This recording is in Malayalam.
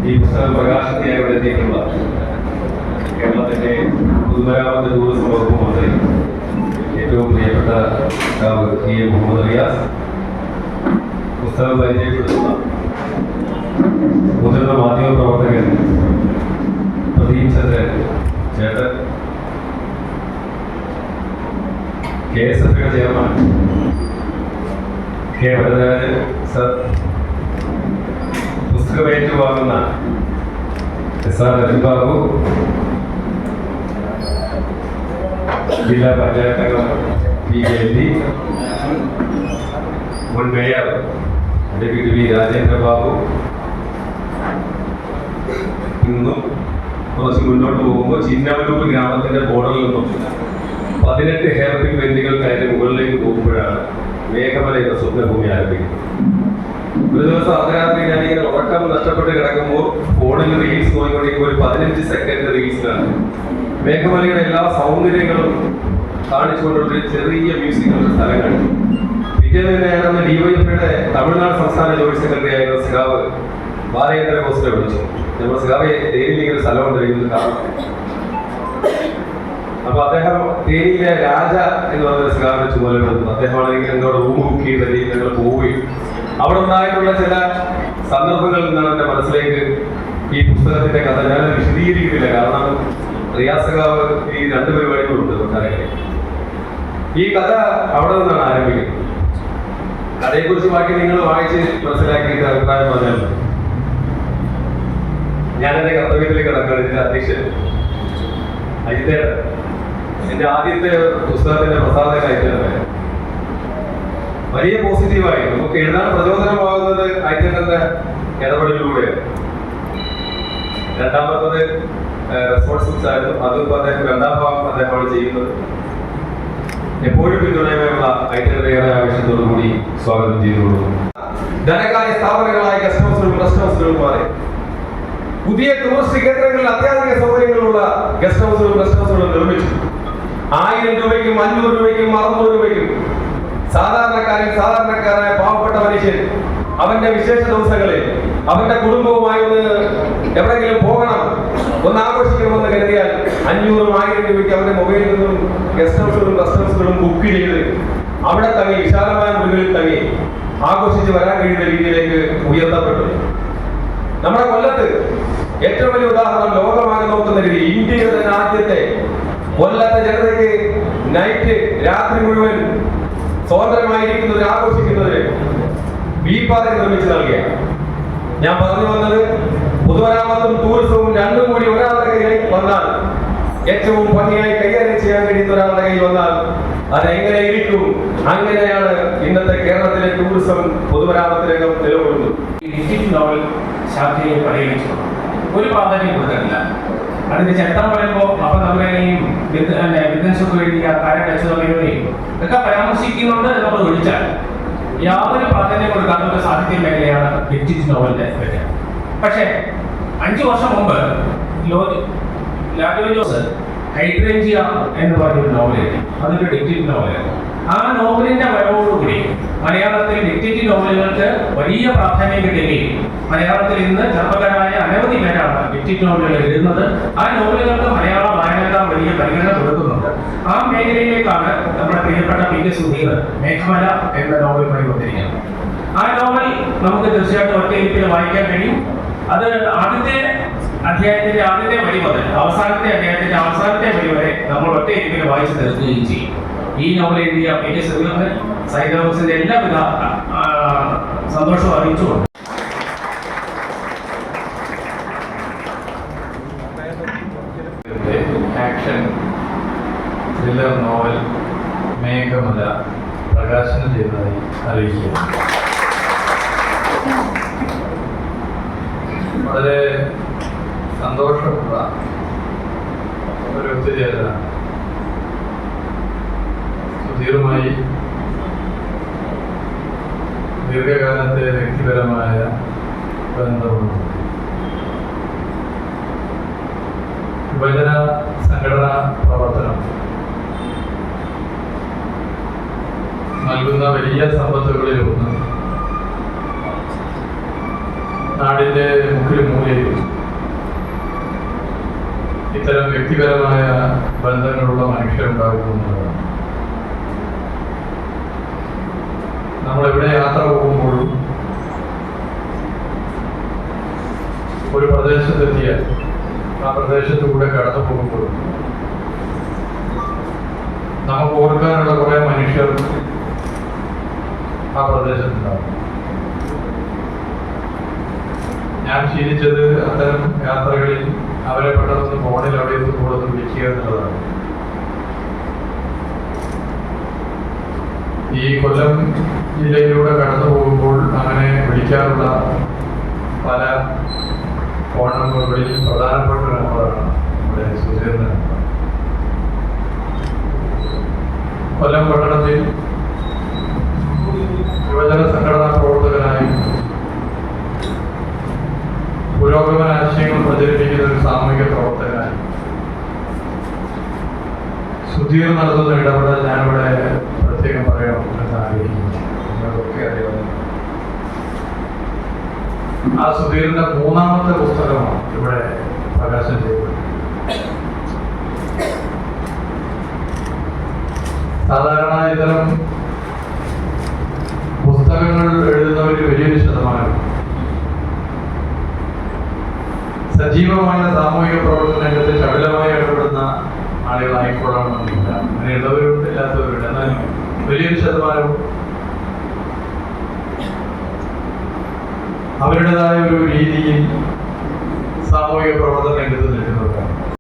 ഈ പുസ്തകം പ്രകാശനത്തിനായി ഇവിടെ എത്തിയിട്ടുള്ള കേരളത്തിന്റെ പൊതുമരാമത്ത് ടൂറിസം വകുപ്പ് മന്ത്രി ഏറ്റവും പ്രിയപ്പെട്ട മുഹമ്മദ് റിയാസ്, പുസ്തകം പരിചയപ്പെടുത്തുന്ന മുതിർന്ന മാധ്യമപ്രവർത്തകൻ പ്രദീപ് ചന്ദ്രൻ ചേട്ടൻ, KSFയുടെ ചെയർമാൻ K. വരദരാജൻ സർ, പുസ്തകം ഏറ്റുവാങ്ങുന്ന SR രവിബാബു, ജില്ലാ പഞ്ചായത്ത് അംഗം PKD, മുൻ മേയർ ഡെപ്യൂട്ടി V. രാജേന്ദ്രബാബു. ഇന്നും കുറച്ച് മുന്നോട്ട് പോകുമ്പോൾ ചിന്നമല്ലൂർ ഗ്രാമത്തിന്റെ ബോർഡറിൽ നിന്നും 18 ഹെയർപിൻ ബെഞ്ചുകൾ കയറി മുകളിലേക്ക് പോകുമ്പോഴാണ് മേഘമല എന്ന സ്വപ്നഭൂമി ആരംഭിക്കുന്നത്. ഒരു ദിവസം അർദ്ധരാത്രി ഞാനിങ്ങനെ ഉറക്കം നഷ്ടപ്പെട്ട് കിടക്കുമ്പോൾ ഫോണിൽ റീൽസ് നോക്കിക്കൊണ്ടിരിക്കുമ്പോൾ ഒരു 15 സെക്കൻഡ് റീൽസിലാണ് മേഘമലയുടെ എല്ലാ സൗന്ദര്യങ്ങളും കാണിച്ചുകൊണ്ടൊരു ചെറിയ മ്യൂസിക്കുള്ള സ്ഥലം കണ്ടു. പിറ്റേന്ന് തന്നെയാണ് DYFയുടെ തമിഴ്നാട് സംസ്ഥാന ജോയിന്റ് സെക്രട്ടറി ആയിരുന്ന സഖാവ് ബാലചന്ദ്ര ബോസിനെ വിളിച്ചു. നമ്മൾ സഖാവെ തേനിയിലേക്ക് ഒരു സ്ഥലം കൊണ്ടിരിക്കുന്നത് കാണാം. അപ്പൊ അദ്ദേഹം തേനിയിലെ രാജ എന്ന് പറഞ്ഞ സഖാവിനെ ചുമതലപ്പെടുത്തുന്നു. അദ്ദേഹമാണെങ്കിൽ എന്നോട് റൂം ബുക്ക് ചെയ്ത് ഞങ്ങൾ പോവുകയും അവിടെ ഉണ്ടായിട്ടുള്ള ചില സന്ദർഭങ്ങളിൽ നിന്നാണ് എന്റെ മനസ്സിലേക്ക് ഈ പുസ്തകത്തിന്റെ കഥ ഞാൻ വിശദീകരിക്കുന്നില്ല. കാരണം റിയാസ് സഖാവ് ഈ 2 പരിപാടികളുണ്ട് കൊട്ടാരക്കരയിൽ. ഈ കഥ അവിടെ നിന്നാണ് ആരംഭിക്കുന്നത്. കഥയെക്കുറിച്ച് ബാക്കി നിങ്ങൾ വായിച്ച് മനസ്സിലാക്കിയിട്ട് അഭിപ്രായം പറഞ്ഞാൽ ഞാൻ എന്റെ കർത്തവ്യത്തിലേക്ക് കടക്കാണ്. ഇതിന്റെ അധ്യക്ഷൻ അജിതേട്ടൻ, എന്റെ ആദ്യത്തെ പുസ്തകത്തിന്റെ പ്രസാധക അയച്ചേട്ടൻ വലിയ പോസിറ്റീവായി നമുക്ക് എഴുതാൻ പ്രചോദനമാകുന്നത് അയച്ചേട്ടന്റെ ഇടപെടലിലൂടെയാണ്. രണ്ടാമത്തത് റെസ്പോൺസ് ബുക്സ് ആയിരുന്നു. അതിപ്പോ അദ്ദേഹം 2ാം ഭാഗം അദ്ദേഹമാണ് ചെയ്യുന്നത്. എപ്പോഴും പിന്തുണയുമായുള്ള അയച്ചേട്ടന്റെ ഏറെ ആവശ്യത്തോടു കൂടി സ്വാഗതം ചെയ്തുകൊള്ളു. ധനകാര്യ സ്ഥാപനങ്ങളായ ഗസ്റ്റ് ഹൗസുകളും മാറി. പുതിയ ടൂറിസ്റ്റ് കേന്ദ്രങ്ങളിൽ അത്യാധുനിക സൗകര്യങ്ങളുള്ള ഗസ്റ്റ് ഹൗസുകളും നിർമ്മിച്ചു. 1000 രൂപയ്ക്കും 500 രൂപയ്ക്കും 600 രൂപയ്ക്കും സാധാരണക്കാരായ പാവപ്പെട്ട മനുഷ്യൻ അവന്റെ വിശേഷ ദിവസങ്ങളിൽ അവന്റെ കുടുംബവുമായി ഒന്ന് എവിടെയെങ്കിലും പോകണം, ഒന്ന് ആഘോഷിക്കണമെന്ന് കരുതിയാൽ 500-1000 രൂപയ്ക്ക് അവന്റെ മൊബൈലിൽ നിന്നും ഗസ്റ്റ് ഹൗസുകളും ബുക്ക് ചെയ്ത് അവിടെ തങ്ങി വിശാലമായ മുറികളിൽ തങ്ങി ആഘോഷിച്ച് വരാൻ കഴിയുന്ന രീതിയിലേക്ക് ഉയർത്തപ്പെട്ടു. നമ്മുടെ കൊല്ലത്ത് ഏറ്റവും വലിയ ഉദാഹരണം ലോകമാകെ നോക്കുന്ന രീതി, ഇന്ത്യയുടെ തന്നെ ആദ്യത്തെ കൊല്ലത്തെ ജനതയ്ക്ക് രാത്രി മുഴുവൻ സ്വതന്ത്രമായിരിക്കുന്നത് ആഘോഷിക്കുന്നതിന് ബീപ്പാതെ നിർമ്മിച്ചു നൽകിയ. ഞാൻ പറഞ്ഞു വന്നത് പൊതുമരാമത്തും ടൂറിസവും രണ്ടും കൂടി ഒരാളുടെ കയ്യിൽ വന്നാൽ, ഏറ്റവും ഭംഗിയായി കൈകാര്യം ചെയ്യാൻ കഴിയുന്ന ഒരാളുടെ കയ്യിൽ വന്നാൽ അതെങ്ങനെ ഇരിക്കും? അങ്ങനെയാണ് ഇന്നത്തെ കേരളത്തിലെ ടൂറിസം പൊതുമരാമത്ത് രംഗം നിലകൊള്ളുന്നത്. നോവൽ ശാഖയെ പരിഗണിച്ചു ഒരു പ്രാധാന്യം കൊടുക്കുന്നില്ല. അതിന്റെ ചരിത്രം പറയുമ്പോൾ അപ്പൊ നമ്മളെയും ബിസിനസ്സൊക്കെ എഴുതിയ കാര്യക്ഷമതയും ഒക്കെ പരാമർശിക്കുന്നുണ്ട് നമ്മൾ ഒഴിച്ചാൽ യാതൊരു പ്രാധാന്യം കൊടുക്കാത്ത ഒരു സാഹിത്യ മേഖലയാണ് ഡിജിറ്റൽ നോവലിന്റെ മേഖല. പക്ഷേ 5 വർഷം മുമ്പ് ലാഡോ ജോസ് ഹൈഡ്രേഞ്ചിയ എന്ന് പറഞ്ഞൊരു നോവൽ എഴുതി. അതൊരു ഡിജിറ്റൽ നോവലായിരുന്നു. ആ നോവലിന്റെ വരവോടുകൂടി മലയാളത്തിൽ ഡിജിറ്റൽ നോവലുകൾക്ക് വലിയ പ്രാധാന്യം കിട്ടുകയും മലയാളത്തിൽ ഇന്ന് ചെറുപ്പക്കാരായ അനവധി പേരാണ് ഡിജിറ്റൽ നോവലുകൾ എഴുതുന്നത്. ആ നോവലുകൾക്ക് മലയാള വായനക്കാർ വലിയ പരിഗണന കൊടുക്കുന്നുണ്ട്. ആ മേഖലയിലേക്കാണ് നമ്മുടെ പ്രിയപ്പെട്ട PK സുധീർ മേഘമല എന്ന നോവലുമായി വന്നിരിക്കുന്നത്. ആ നോവൽ നമുക്ക് തീർച്ചയായിട്ടും ഒറ്റയിരിപ്പിൽ വായിക്കാൻ കഴിയും. അത് ആദ്യത്തെ അധ്യായത്തിന്റെ ആദ്യത്തെ വരി മുതൽ അവസാനത്തെ അധ്യായത്തിന്റെ അവസാനത്തെ വരി വരെ നമ്മൾ ഒറ്റയിരിപ്പിൽ വായിച്ചു തീർക്കുകയും ചെയ്യും. ഈ നോവൽ എഴുതിയ PK സുധീറിന് സൈദോസിന്റെ എല്ലാവിധ സന്തോഷവും അറിയിച്ചുകൊണ്ട് ആക്ഷൻ ത്രില്ലർ നോവൽ മേഘമല പ്രകാശനം ചെയ്തതായി അറിയിക്കുന്നു. വളരെ സന്തോഷമുള്ള ഒരു ഒത്തുചേരലാണ്. സുധീറുമായി ദീർഘകാലത്തെ വ്യക്തിപരമായ ബന്ധമുണ്ട്. യുവജന സംഘടനാ പ്രവർത്തനം നൽകുന്ന വലിയ സമ്പത്തുകളിലൊന്ന് നാടിൻ്റെ മുക്കിലും മൂലയിലും ഇത്തരം വ്യക്തിപരമായ ബന്ധങ്ങളുള്ള മനുഷ്യരുണ്ടാകുന്നതാണ്. നമ്മളെവിടെ യാത്ര പോകുമ്പോഴും ഒരു പ്രദേശത്തെത്തിയാൽ ആ പ്രദേശത്തുകൂടെ കടന്നു പോകുമ്പോഴും നമുക്ക് ഓർക്കാനുള്ള കുറേ മനുഷ്യർ ആ പ്രദേശത്തുണ്ടാകും. ഞാൻ ശീലിച്ചത് അത്തരം യാത്രകളിൽ അവരെ പെട്ടെന്ന് ഫോണിൽ അവിടെ നിന്ന് കൂടെ വിളിക്കുക എന്നുള്ളതാണ്. ഈ കൊല്ലം ജില്ലയിലൂടെ കടന്നു പോകുമ്പോൾ അങ്ങനെ വിളിക്കാറുള്ള പല ഫോൺ നമ്പറുകളിൽ പ്രധാനപ്പെട്ട ഒരു നമ്പറാണ് നമ്മുടെ സുധീറിന്റെ നമ്പർ. കൊല്ലം പട്ടണത്തിൽ യുവജന സംഘടനാ പ്രവർത്തകനായും പുരോഗമന ആശയങ്ങൾ പ്രചരിപ്പിക്കുന്ന ഒരു സാമൂഹിക പ്രവർത്തകനായി സുധീർ നടത്തുന്ന ഇടപെടൽ ഞാനിവിടെ പ്രത്യേകം പറയണം എന്ന് ആഗ്രഹിക്കുന്നു. നിങ്ങൾക്കൊക്കെ അറിയാവുന്ന ആ സുധീറിന്റെ 3ാമത്തെ പുസ്തകമാണ് ഇവിടെ പ്രകാശനം ചെയ്തത്. സാധാരണ ഇത്തരം പുസ്തകങ്ങൾ എഴുതുന്നവരിൽ വലിയൊരു ശതമാനം സജീവമായ സാമൂഹിക പ്രവർത്തന രംഗത്ത് ചടുലമായി ഇടപെടുന്ന ആളുകളായിക്കൊള്ളണമെന്നില്ല. അങ്ങനെയുള്ളവരുണ്ട്, ഇല്ലാത്തവരുണ്ട്. എന്നാൽ വലിയൊരു ശതമാനം അവരുടേതായ ഒരു രീതിയിൽ സാമൂഹിക പ്രവർത്തന രംഗത്ത് നിൽക്കുന്നു.